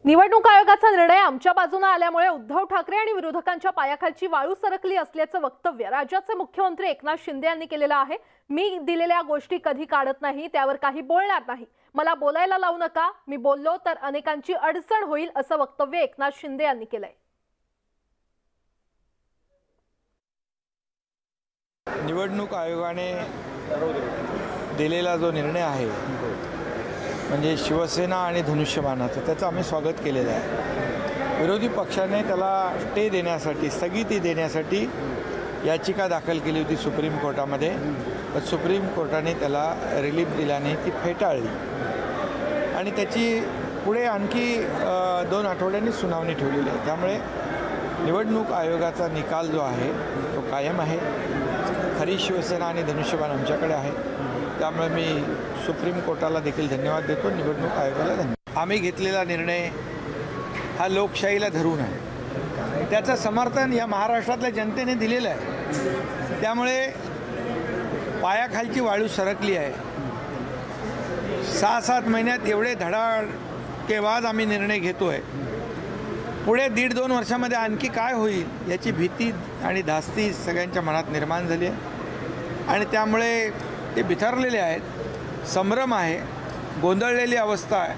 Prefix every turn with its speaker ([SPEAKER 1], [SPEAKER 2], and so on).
[SPEAKER 1] निवडणूक आयोगाचा निर्णय आमच्या बाजूने आल्यामुळे उद्धव ठाकरे आणि विरोधकांच्या पायाखालची वाळू सरकली असल्याचं वक्तव्य राज्याचे मुख्यमंत्री एकनाथ शिंदे यांनी केलेलं आहे। मी दिलेल्या गोष्टी कधी काढत नाही, त्यावर काही बोलणार नाही, मला बोलायला लावू नका, मी बोललो तर अनेकांची अडचण होईल असं वक्तव्य एकनाथ शिंदे यांनी केलंय।
[SPEAKER 2] निवडणूक आयोगाने दिलेला जो निर्णय आहे म्हणजे शिवसेना आणि धनुष्यबाणाचा त्याचं आम्ही स्वागत केलेलं आहे। विरोधी पक्षाने त्याला स्टे देण्यासाठी स्थगिती देण्यासाठी याचिका दाखल केली होती सुप्रीम कोर्टामध्ये, पण सुप्रीम कोर्टाने त्याला रिलीफ दिल्याने ती फेटाळली आणि त्याची पुढे आणखी 2 आठवड्यांनी सुनावणी ठेवलेली आहे। त्यामुळे निवडणूक आयोगाचा निकाल जो आहे तो कायम आहे। खरी शिवसेना आणि धनुष्यबाण आमच्याकडे आहे, त्यामुळे मी सुप्रीम कोर्टाला देखील धन्यवाद देतो, निवडणूक आयोगाला धन्यवाद। आम्ही घेतलेला निर्णय हा लोकशाहीला धरून आहे, त्याचं समर्थन या महाराष्ट्रातल्या जनतेने दिलेलं आहे। त्यामुळे पायाखालची वाळू सरकली आहे। 6-7 महिन्यात एवढे धडाकेबाज आम्ही निर्णय घेतो आहे, पुढे 1.5-2 वर्षामध्ये आणखी काय होईल याची भीती आणि धास्ती सगळ्यांच्या मनात निर्माण झाली आहे आणि त्यामुळे ते बिथरलेले आहेत, संभ्रम आहे, गोंधळलेली अवस्था आहे।